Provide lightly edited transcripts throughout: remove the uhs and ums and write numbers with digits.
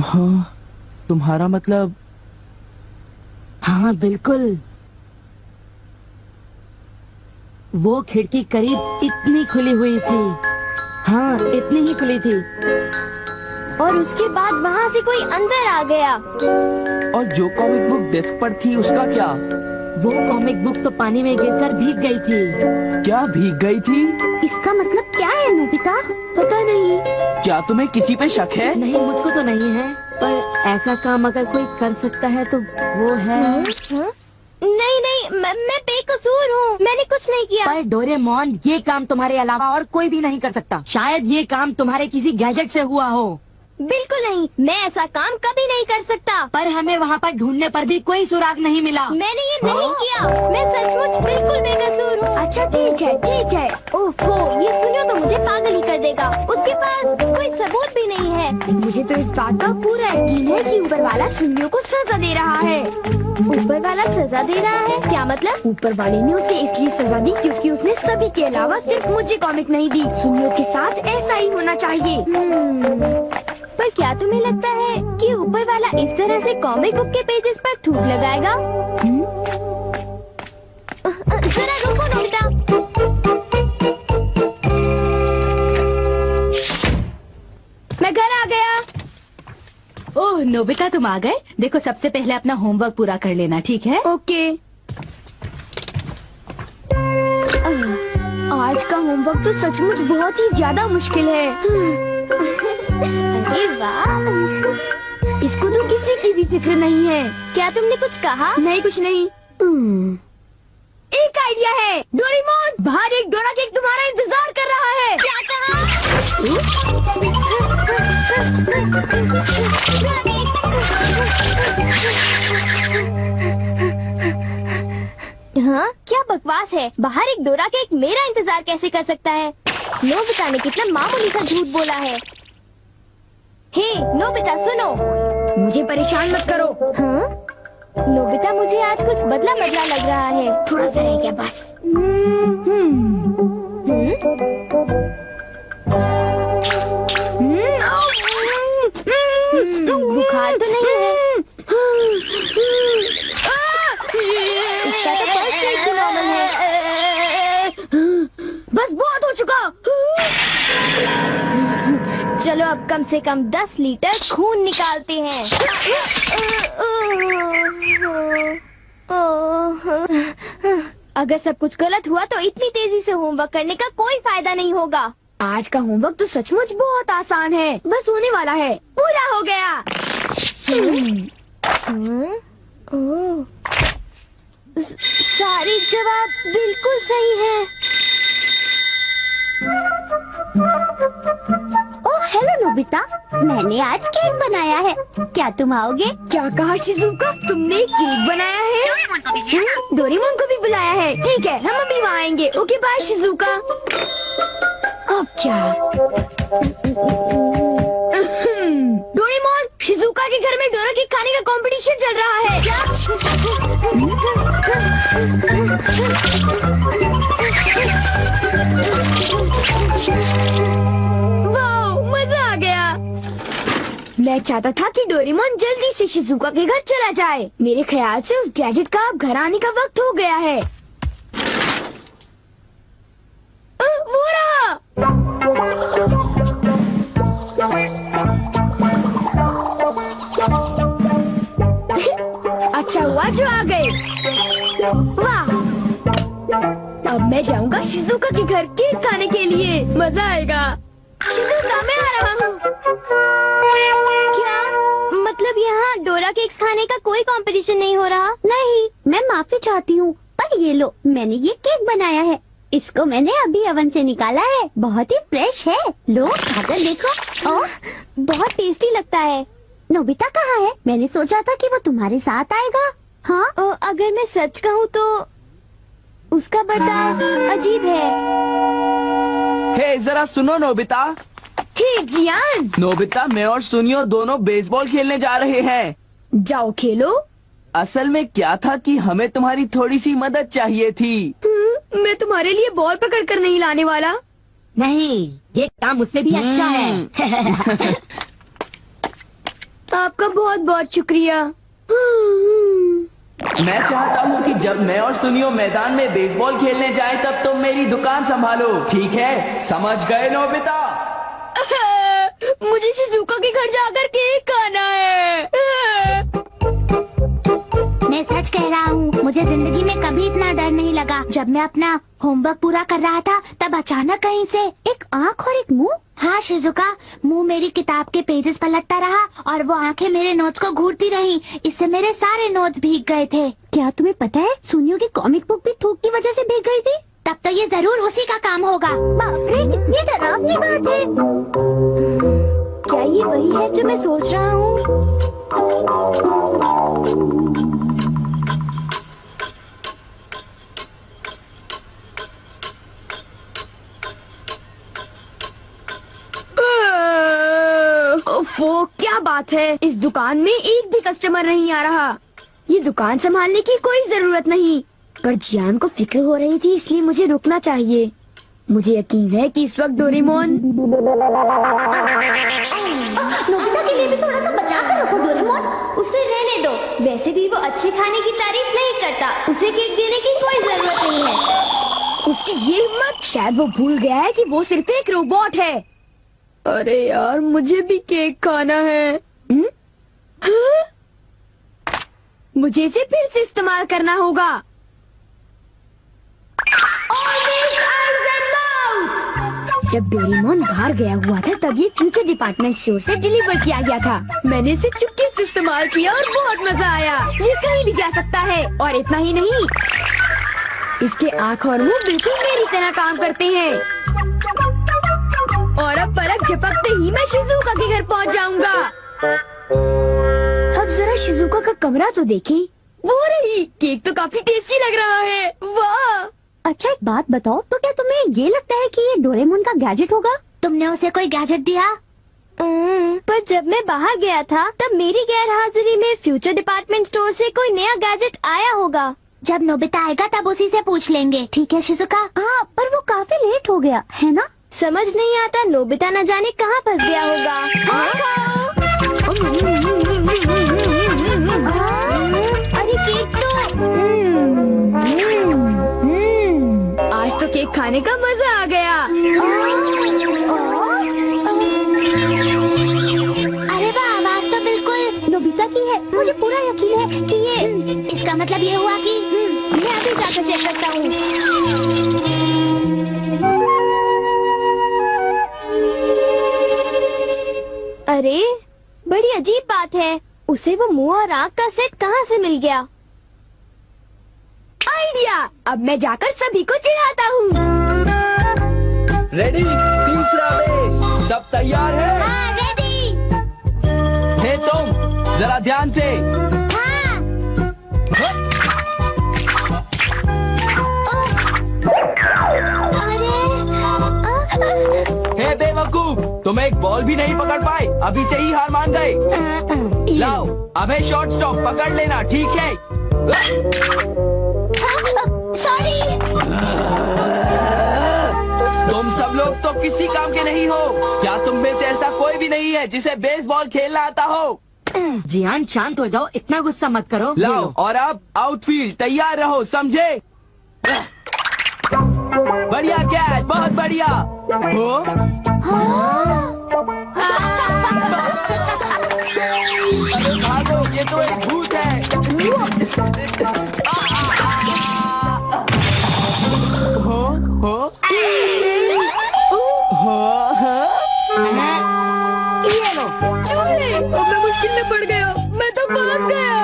हाँ, तुम्हारा मतलब? हाँ बिल्कुल, वो खिड़की करीब इतनी खुली हुई थी। हाँ, इतनी ही खुली थी। और उसके बाद वहाँ से कोई अंदर आ गया। और जो कॉमिक बुक डेस्क पर थी उसका क्या? वो कॉमिक बुक तो पानी में गिरकर भीग गई थी। क्या भीग गई थी? इसका मतलब क्या है नोबिता? पता नहीं। क्या तुम्हें किसी पे शक है? नहीं, मुझको तो नहीं है, पर ऐसा काम अगर कोई कर सकता है तो वो है। नहीं नहीं, मैं बेकसूर हूँ, मैंने कुछ नहीं किया। पर डोरेमोन, ये काम तुम्हारे अलावा और कोई भी नहीं कर सकता। शायद ये काम तुम्हारे किसी गैजेट से हुआ हो। बिल्कुल नहीं, मैं ऐसा काम कभी नहीं कर सकता। पर हमें वहाँ पर ढूंढने पर भी कोई सुराग नहीं मिला। मैंने ये नहीं किया, मैं सचमुच बिल्कुल बेकसूर हूँ। अच्छा ठीक है ठीक है। ओफो, ये सुनियो तो मुझे पागल ही कर देगा। उसके पास कोई सबूत भी नहीं है। मुझे तो इस बात का पूरा यकीन है कि ऊपर वाला सुनियो को सजा दे रहा है। ऊपर वाला सजा दे रहा है? क्या मतलब? ऊपर वाले ने उसे इसलिए सजा दी क्योंकि उसने सभी के अलावा सिर्फ मुझे कॉमिक नहीं दी। सुनियो के साथ ऐसा ही होना चाहिए। पर क्या तुम्हें लगता है कि ऊपर वाला इस तरह से कॉमिक बुक के पेजेस पर थूक लगाएगा? जरा रुको नोबिता। मैं घर आ गया। ओह नोबिता, तुम आ गए। देखो, सबसे पहले अपना होमवर्क पूरा कर लेना, ठीक है? ओके। आज का होमवर्क तो सचमुच बहुत ही ज्यादा मुश्किल है। अरे वाह, इसको तो किसी की भी फिक्र नहीं है। क्या तुमने कुछ कहा? नहीं, कुछ नहीं। एक आइडिया है। डोरेमोन, बाहर एक डोरा केक तुम्हारा इंतजार कर रहा है। क्या कहा? हाँ, क्या बकवास है। बाहर एक डोरा केक मेरा इंतजार कैसे कर सकता है? नोबिता ने कितना मामूली सा झूठ बोला है। हे नोबिता, सुनो, मुझे परेशान मत करो। हाँ? नोबिता, मुझे आज कुछ बदला बदला लग रहा है। थोड़ा सा रह गया बस। बुखार तो नहीं है? इसका तो फर्स्ट एड से नॉर्मल है। बस बहुत हो चुका। चलो अब कम से कम 10 लीटर खून निकालते हैं। अगर सब कुछ गलत हुआ तो इतनी तेजी से होमवर्क करने का कोई फायदा नहीं होगा। आज का होमवर्क तो सचमुच बहुत आसान है, बस होने वाला है। पूरा हो गया। सारे जवाब बिल्कुल सही हैं। ओह हेलो नोबिता, मैंने आज केक बनाया है, क्या तुम आओगे? क्या कहा शिजुका? तुमने केक बनाया है? डोरेमोन को भी बुलाया है। ठीक है, हम अभी वहाँ आएंगे। Okay bye Shizuka. अब क्या? डोरेमोन, शिजुका के घर में डोरा केक खाने का कंपटीशन चल रहा है। क्या? वाह, मजा आ गया। मैं चाहता था कि डोरेमोन जल्दी से शिजुका के घर चला जाए। मेरे ख्याल से उस गैजेट का अब घर आने का वक्त हो गया है। वो रहा। अच्छा हुआ जो आ गए। वाह, अब मैं जाऊंगा शिजुका के घर केक खाने के लिए। मजा आएगा। शिजुका, मैं आ रहा हूँ। क्या मतलब यहाँ डोरा केक्स खाने का कोई कंपटीशन नहीं हो रहा? नहीं, मैं माफी चाहती हूँ, पर ये लो, मैंने ये केक बनाया है। इसको मैंने अभी ओवन से निकाला है, बहुत ही फ्रेश है। लो खाकर देखो। ओह, बहुत टेस्टी लगता है। नोबिता कहाँ है? मैंने सोचा था कि वो तुम्हारे साथ आएगा। हाँ, अगर मैं सच कहूँ तो उसका बर्ताव अजीब है। हे जरा सुनो नोबिता। हे जियान। नोबिता, मैं और सुनियो दोनों बेसबॉल खेलने जा रहे हैं। जाओ खेलो। असल में क्या था कि हमें तुम्हारी थोड़ी सी मदद चाहिए थी। मैं तुम्हारे लिए बॉल पकड़ कर नहीं लाने वाला। नहीं, ये काम मुझसे भी अच्छा है। आपका बहुत बहुत शुक्रिया। मैं चाहता हूँ कि जब मैं और सुनियो मैदान में बेसबॉल खेलने जाएं तब तुम मेरी दुकान संभालो, ठीक है? समझ गए नोबिता? मुझे शिजुका के घर जाकर केक खाना है। मैं सच कह रहा हूँ, मुझे जिंदगी में कभी इतना डर नहीं लगा। जब मैं अपना होमवर्क पूरा कर रहा था तब अचानक कहीं से एक आँख और एक मुंह। हाँ शिजुका, मुंह मेरी किताब के पेजेस पलटता रहा और वो आंखें मेरे नोट्स को घूरती रहीं। इससे मेरे सारे नोट्स भीग गए थे। क्या तुम्हें पता है, सुनियो की कॉमिक बुक भी थूक की वजह से भीग गई थी? तब तो ये जरूर उसी का काम होगा। बाप रे, कितनी डरावनी बात है। क्या ये वही है जो मैं सोच रहा हूँ? ओफो, क्या बात है, इस दुकान में एक भी कस्टमर नहीं आ रहा। ये दुकान संभालने की कोई जरूरत नहीं, पर जियान को फिक्र हो रही थी, इसलिए मुझे रुकना चाहिए। मुझे यकीन है कि इस वक्त डोरेमोन। नोबिता के लिए भी थोड़ा सा बचा कर रखो डोरेमोन। उसे रहने दो, वैसे भी वो अच्छे खाने की तारीफ नहीं करता। उसे केक देने की कोई जरूरत नहीं है। उसकी ये हिम्मत, शायद वो भूल गया है कि वो सिर्फ एक रोबोट है। अरे यार, मुझे भी केक खाना है। हाँ? मुझे इसे फिर से इस्तेमाल करना होगा। जब डोरेमोन बाहर गया हुआ था तब ये फ्यूचर डिपार्टमेंट स्टोर से डिलीवर किया गया था। मैंने इसे चुपके से इस्तेमाल किया और बहुत मजा आया। ये कहीं भी जा सकता है, और इतना ही नहीं, इसके आँख और मुंह बिल्कुल मेरी तरह काम करते हैं। और अब पलक झपकते ही मैं शिजुका के घर पहुंच जाऊंगा। अब जरा शिजुका का कमरा तो देखें। वो रही, केक तो काफी टेस्टी लग रहा है। वाह! अच्छा एक बात बताओ, तो क्या तुम्हें ये लगता है कि ये डोरेमोन का गैजेट होगा? तुमने उसे कोई गैजेट दिया? पर जब मैं बाहर गया था तब मेरी गैर हाजिरी में फ्यूचर डिपार्टमेंट स्टोर से कोई नया गैजेट आया होगा। जब नोबिता आएगा तब उसी से पूछ लेंगे, ठीक है शिजुका? हाँ, पर वो काफी लेट हो गया है ना? समझ नहीं आता, नोबिता न जाने कहाँ फंस गया होगा। अरे केक तो आज तो केक खाने का मजा आ गया। अरे वाह, आवाज तो बिल्कुल नोबिता की है। मुझे पूरा यकीन है कि ये, इसका मतलब ये हुआ कि मैं अभी जाकर चेक करता हूँ। अरे बड़ी अजीब बात है, उसे वो मुंह और आँख का सेट कहाँ से मिल गया? आइडिया! अब मैं जाकर सभी को चिढ़ाता हूँ। रेडी? तीसरा बेस, सब तैयार है? हाँ, रेडी। हे तुम, जरा ध्यान से। हाँ। हे बेवकूफ, तुम एक बॉल भी नहीं पकड़ पाए, अभी से ही हार मान गए। लाओ, अबे शॉर्ट स्टॉप पकड़ लेना, ठीक है? सॉरी। तुम सब लोग तो किसी काम के नहीं हो। क्या तुम में से ऐसा कोई भी नहीं है जिसे बेसबॉल खेलना आता हो? जियान शांत हो जाओ, इतना गुस्सा मत करो। लाओ, और अब आउटफील्ड तैयार रहो, समझे? बढ़िया कैच, बहुत बढ़िया। हो? अरे भागो, ये तो एक भूत है। ये लो। चूहे! अब मैं मुश्किल में पड़ गया, मैं तो फंस गया।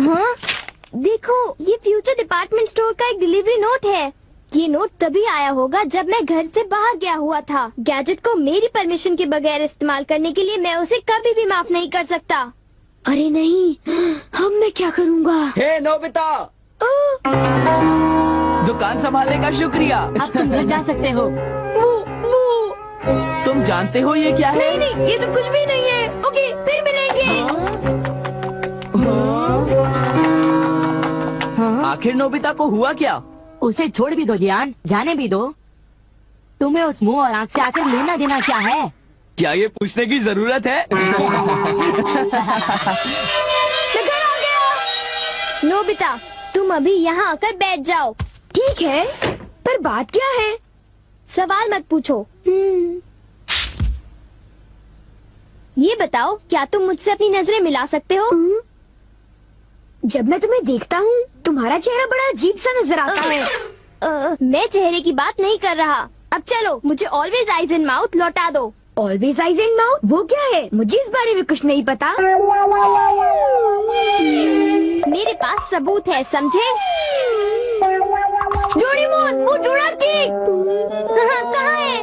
हाँ, देखो, ये फ्यूचर डिपार्टमेंट स्टोर का एक डिलीवरी नोट है। ये नोट तभी आया होगा जब मैं घर से बाहर गया हुआ था। गैजेट को मेरी परमिशन के बगैर इस्तेमाल करने के लिए मैं उसे कभी भी माफ नहीं कर सकता। अरे नहीं, अब मैं क्या करूँगा? हे नोबिता, दुकान संभालने का शुक्रिया। अब तुम घर जा सकते हो। वो तुम जानते हो ये क्या है? नहीं नहीं, ये तो कुछ भी नहीं है। ओके, फिर मिलेंगे। आखिर नोबिता को हुआ क्या? उसे छोड़ भी दो जियान, जाने भी दो। तुम्हें उस मुंह और आँख से आकर लेना देना क्या है? क्या ये पूछने की जरूरत है? नोबिता, तुम अभी यहाँ आकर बैठ जाओ। ठीक है, पर बात क्या है? सवाल मत पूछो। ये बताओ, क्या तुम मुझसे अपनी नजरें मिला सकते हो? जब मैं तुम्हें देखता हूँ, तुम्हारा चेहरा बड़ा अजीब सा नजर आता है। मैं चेहरे की बात नहीं कर रहा। अब चलो, मुझे ऑलवेज आइज इन माउथ लौटा दो। Always eyes in mouth? वो क्या है? मुझे इस बारे में कुछ नहीं पता। मेरे पास सबूत है, समझे? डोरेमोन, वो डोराकी कहाँ है?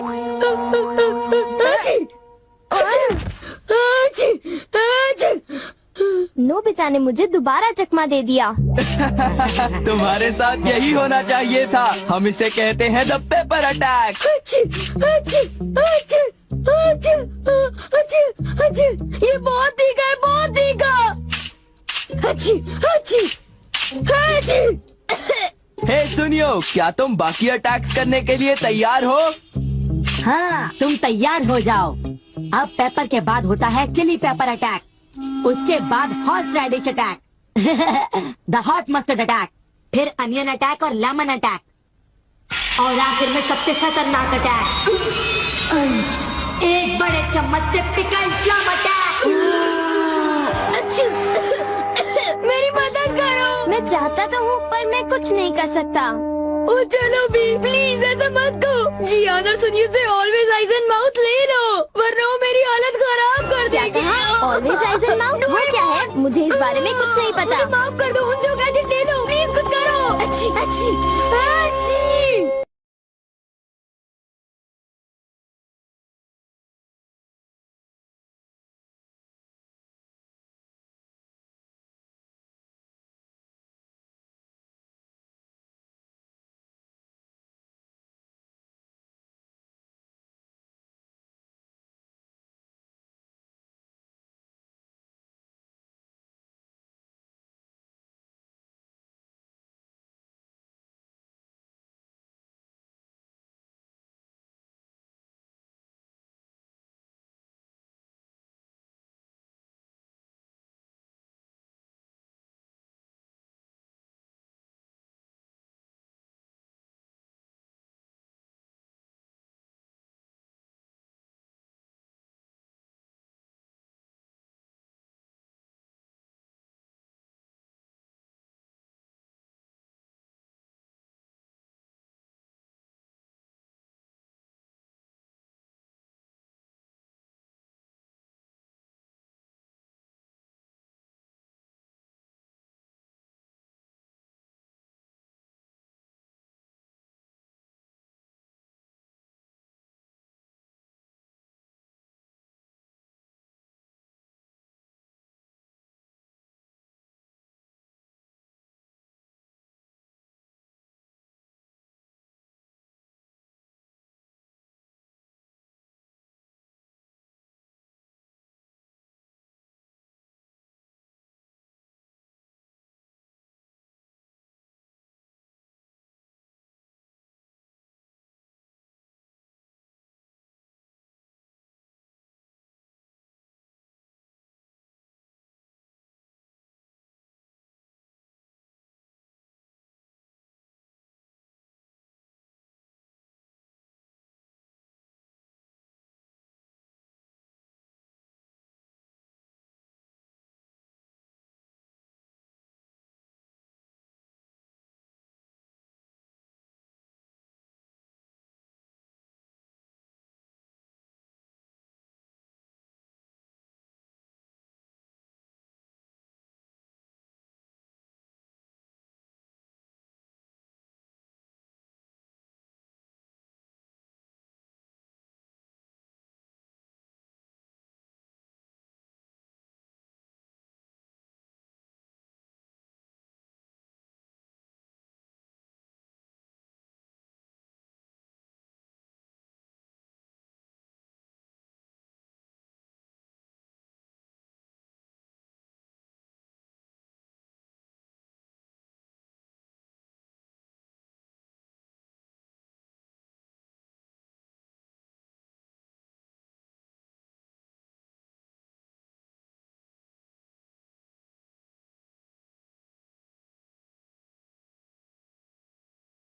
नोबिता ने मुझे दोबारा चकमा दे दिया। तुम्हारे साथ यही होना चाहिए था। हम इसे कहते हैं द पेपर अटैक। ये बहुत तीखा है, बहुत तीखा। हे सुनियो, क्या तुम बाकी अटैक्स करने के लिए तैयार हो? हाँ, तुम तैयार हो जाओ। अब पेपर के बाद होता है चिली पेपर अटैक, उसके बाद horseradish attack, the hot mustard attack, फिर अनियन अटैक और लेमन अटैक, और आखिर में सबसे खतरनाक अटैक, एक बड़े चम्मच से पिकल प्लम अटैक। मेरी मदद करो। मैं चाहता तो हूँ, पर मैं कुछ नहीं कर सकता। ओ चलो भी, प्लीज ऐसा मत करो। जी और सुनिए से ऑलवेज आइज एंड माउथ ले लो, वरना वो मेरी हालत खराब कर देगी। ऑलवेज आइज एंड माउथ वो क्या है? मुझे इस बारे में कुछ नहीं पता। माफ कर दो, उन जो गैजेट ले लो, प्लीज कुछ करो। अच्छी अच्छी